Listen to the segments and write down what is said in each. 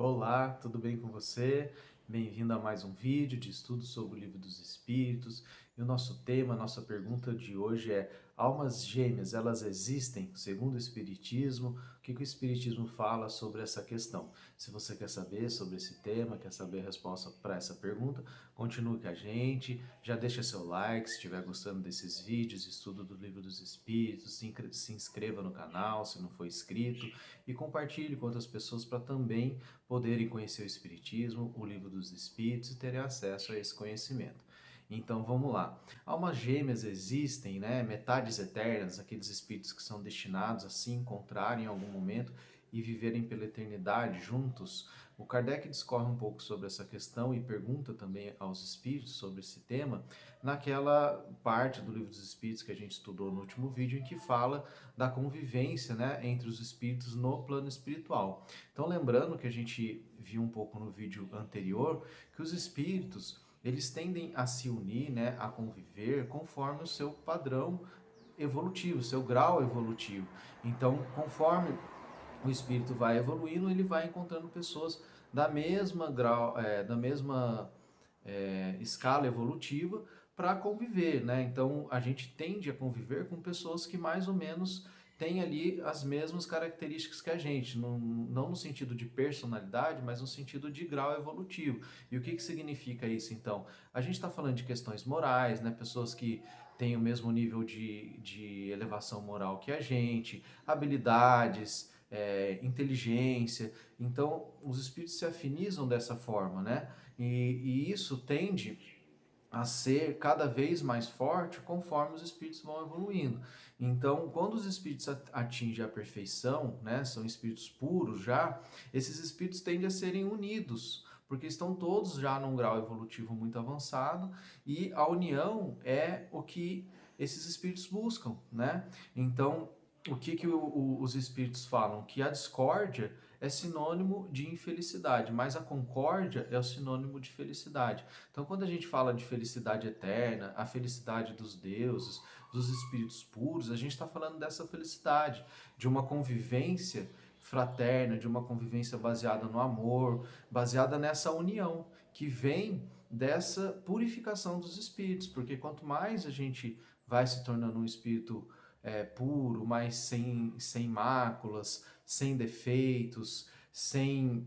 Olá, tudo bem com você? Bem-vindo a mais um vídeo de estudo sobre o Livro dos Espíritos. E o nosso tema, a nossa pergunta de hoje é: almas gêmeas, elas existem? Segundo o Espiritismo, o que o Espiritismo fala sobre essa questão? Se você quer saber sobre esse tema, quer saber a resposta para essa pergunta, continue com a gente, já deixa seu like se estiver gostando desses vídeos, estudo do Livro dos Espíritos, se inscreva no canal se não for inscrito e compartilhe com outras pessoas para também poderem conhecer o Espiritismo, o Livro dos Espíritos e terem acesso a esse conhecimento. Então vamos lá. Almas gêmeas existem, né? Metades eternas, aqueles espíritos que são destinados a se encontrarem em algum momento e viverem pela eternidade juntos. O Kardec discorre um pouco sobre essa questão e pergunta também aos espíritos sobre esse tema, naquela parte do Livro dos Espíritos que a gente estudou no último vídeo, em que fala da convivência, né, entre os espíritos no plano espiritual. Então, lembrando que a gente viu um pouco no vídeo anterior, que os espíritos, eles tendem a se unir, né, a conviver conforme o seu padrão evolutivo, seu grau evolutivo. Então, conforme o espírito vai evoluindo, ele vai encontrando pessoas da mesma grau, da mesma escala evolutiva para conviver, né? Então a gente tende a conviver com pessoas que mais ou menos têm ali as mesmas características que a gente, não no sentido de personalidade, mas no sentido de grau evolutivo. E o que significa isso então? A gente está falando de questões morais, né? Pessoas que têm o mesmo nível de elevação moral que a gente, habilidades, inteligência. Então, os espíritos se afinizam dessa forma, né? E isso tende a ser cada vez mais forte conforme os espíritos vão evoluindo. Então, quando os espíritos atingem a perfeição, né, são espíritos puros já, esses espíritos tendem a serem unidos, porque estão todos já num grau evolutivo muito avançado e a união é o que esses espíritos buscam, né? Então, o que os espíritos falam? Que a discórdia é sinônimo de infelicidade, mas a concórdia é o sinônimo de felicidade. Então, quando a gente fala de felicidade eterna, a felicidade dos deuses, dos espíritos puros, a gente está falando dessa felicidade, de uma convivência fraterna, de uma convivência baseada no amor, baseada nessa união que vem dessa purificação dos espíritos, porque quanto mais a gente vai se tornando um espírito puro, mais sem máculas, sem defeitos, sem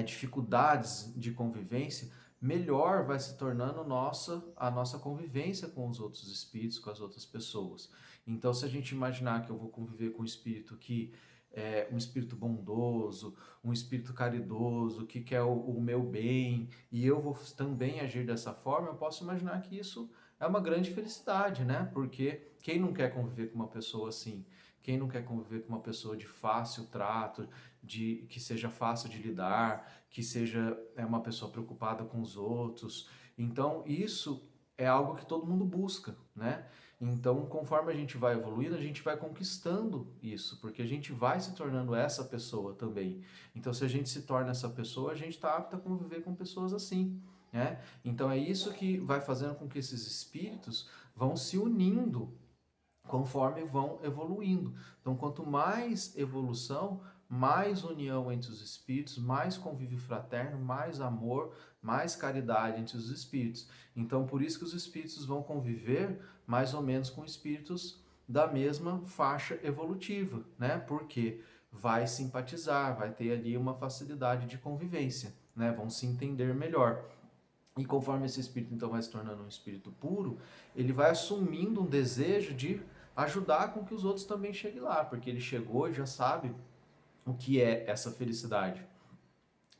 dificuldades de convivência, melhor vai se tornando a nossa convivência com os outros espíritos, com as outras pessoas. Então, se a gente imaginar que eu vou conviver com um espírito que é um espírito bondoso, um espírito caridoso, que quer o meu bem, e eu vou também agir dessa forma, eu posso imaginar que isso é uma grande felicidade, né? Porque quem não quer conviver com uma pessoa assim? Quem não quer conviver com uma pessoa de fácil trato, de que seja fácil de lidar, que seja uma pessoa preocupada com os outros? Então, isso é algo que todo mundo busca, né? Então, conforme a gente vai evoluindo, a gente vai conquistando isso, porque a gente vai se tornando essa pessoa também. Então, se a gente se torna essa pessoa, a gente está apto a conviver com pessoas assim, né? Então, é isso que vai fazendo com que esses espíritos vão se unindo conforme vão evoluindo. Então, quanto mais evolução, mais união entre os espíritos, mais convívio fraterno, mais amor, mais caridade entre os espíritos. Então, por isso que os espíritos vão conviver mais ou menos com espíritos da mesma faixa evolutiva, né? Porque vai simpatizar, vai ter ali uma facilidade de convivência, né? Vão se entender melhor. E conforme esse espírito então vai se tornando um espírito puro, ele vai assumindo um desejo de ajudar com que os outros também cheguem lá, porque ele chegou e já sabe o que é essa felicidade.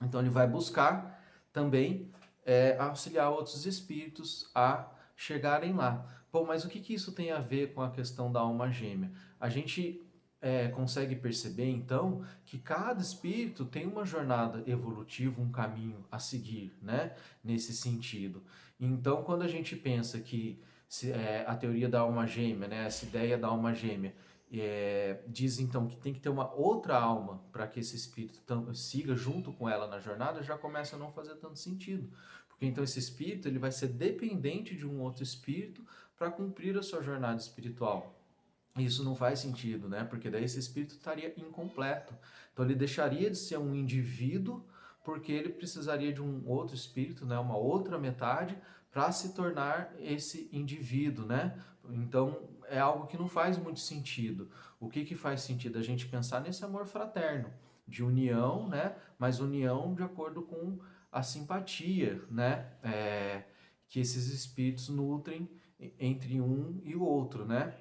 Então ele vai buscar também auxiliar outros espíritos a chegarem lá. Bom, mas o que isso tem a ver com a questão da alma gêmea? A gente consegue perceber então que cada espírito tem uma jornada evolutiva, um caminho a seguir, né? Nesse sentido. Então, quando a gente pensa que a teoria da alma gêmea, né? Essa ideia da alma gêmea diz então que tem que ter uma outra alma para que esse espírito siga junto com ela na jornada, já começa a não fazer tanto sentido. Porque então esse espírito ele vai ser dependente de um outro espírito para cumprir a sua jornada espiritual. Isso não faz sentido, né? Porque daí esse espírito estaria incompleto. Então ele deixaria de ser um indivíduo porque ele precisaria de um outro espírito, né, uma outra metade, para se tornar esse indivíduo, né? Então é algo que não faz muito sentido. O que faz sentido? A gente pensar nesse amor fraterno, de união, né? Mas união de acordo com a simpatia, né? Que esses espíritos nutrem entre um e o outro, né?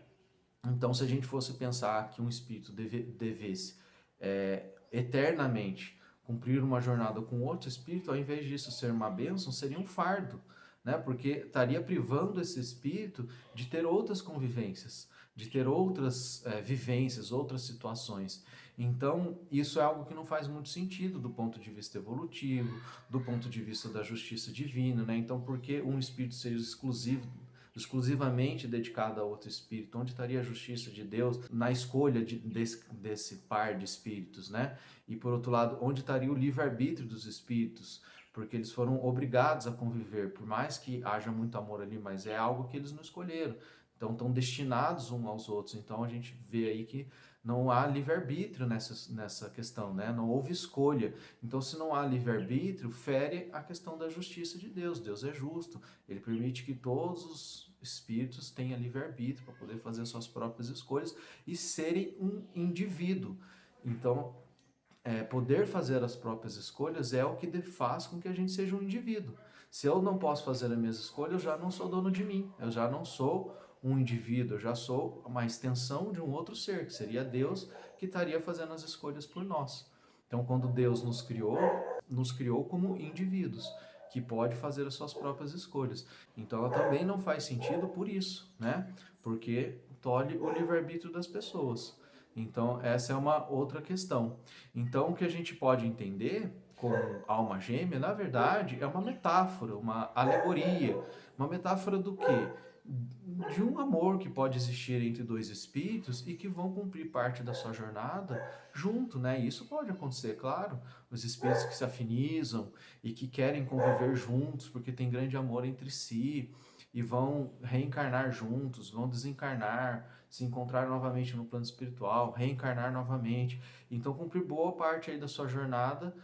Então, se a gente fosse pensar que um espírito devesse eternamente cumprir uma jornada com outro espírito, ao invés disso ser uma bênção, seria um fardo, né? Porque estaria privando esse espírito de ter outras convivências, de ter outras vivências, outras situações. Então, isso é algo que não faz muito sentido do ponto de vista evolutivo, do ponto de vista da justiça divina, né? Então, por que um espírito seja exclusivamente dedicado a outro espírito? Onde estaria a justiça de Deus na escolha desse par de espíritos, né? E por outro lado, onde estaria o livre-arbítrio dos espíritos? Porque eles foram obrigados a conviver, por mais que haja muito amor ali, mas é algo que eles não escolheram. Então estão destinados uns aos outros. Então a gente vê aí que não há livre-arbítrio nessa questão, né? Não houve escolha. Então, se não há livre-arbítrio, fere a questão da justiça de Deus. Deus é justo. Ele permite que todos os espíritos tenham livre-arbítrio para poder fazer suas próprias escolhas e serem um indivíduo. Então, poder fazer as próprias escolhas é o que faz com que a gente seja um indivíduo. Se eu não posso fazer as minhas escolhas, eu já não sou dono de mim. Eu já não sou um indivíduo, eu já sou uma extensão de um outro ser, que seria Deus, que estaria fazendo as escolhas por nós. Então, quando Deus nos criou como indivíduos, que pode fazer as suas próprias escolhas. Então, ela também não faz sentido por isso, né? Porque tolhe o livre-arbítrio das pessoas. Então, essa é uma outra questão. Então, o que a gente pode entender com alma gêmea, na verdade, é uma metáfora, uma alegoria. Uma metáfora do quê? De um amor que pode existir entre dois espíritos e que vão cumprir parte da sua jornada junto, né? E isso pode acontecer, claro. Os espíritos que se afinizam e que querem conviver juntos porque tem grande amor entre si e vão reencarnar juntos, vão desencarnar, se encontrar novamente no plano espiritual, reencarnar novamente. Então, cumprir boa parte aí da sua jornada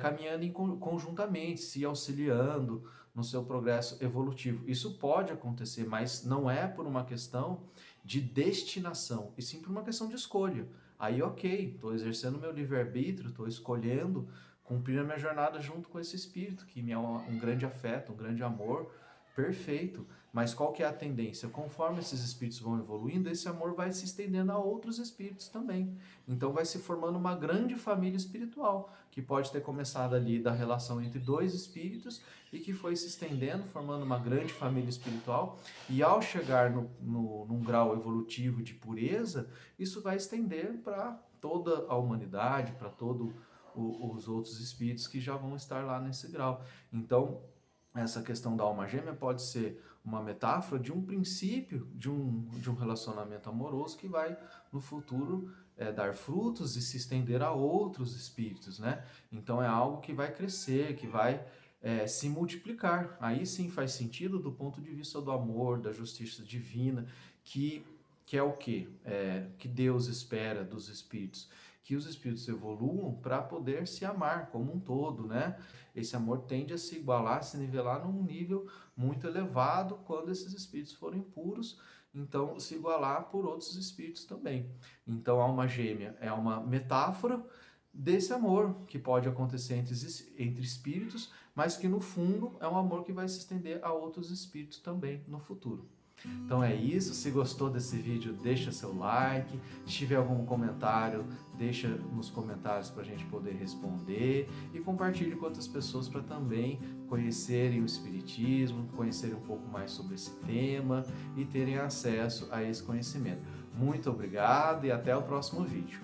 caminhando conjuntamente, se auxiliando no seu progresso evolutivo. Isso pode acontecer, mas não é por uma questão de destinação, e sim por uma questão de escolha. Aí, ok, estou exercendo meu livre-arbítrio, estou escolhendo cumprir a minha jornada junto com esse espírito, que me é um grande afeto, um grande amor, perfeito. Mas qual que é a tendência? Conforme esses espíritos vão evoluindo, esse amor vai se estendendo a outros espíritos também. Então vai se formando uma grande família espiritual, que pode ter começado ali da relação entre dois espíritos e que foi se estendendo, formando uma grande família espiritual. E ao chegar num grau evolutivo de pureza, isso vai estender para toda a humanidade, para todos os outros espíritos que já vão estar lá nesse grau. Então, essa questão da alma gêmea pode ser uma metáfora de um princípio de um relacionamento amoroso que vai, no futuro, dar frutos e se estender a outros espíritos, né? Então, é algo que vai crescer, que vai se multiplicar. Aí sim faz sentido do ponto de vista do amor, da justiça divina, que é o quê? Que Deus espera dos espíritos. Que os espíritos evoluam para poder se amar como um todo, né? Esse amor tende a se igualar, se nivelar num nível muito elevado quando esses espíritos forem puros, então se igualar por outros espíritos também. Então a alma gêmea é uma metáfora desse amor que pode acontecer entre espíritos, mas que no fundo é um amor que vai se estender a outros espíritos também no futuro. Então é isso, se gostou desse vídeo, deixa seu like, se tiver algum comentário, deixa nos comentários para a gente poder responder e compartilhe com outras pessoas para também conhecerem o Espiritismo, conhecerem um pouco mais sobre esse tema e terem acesso a esse conhecimento. Muito obrigado e até o próximo vídeo.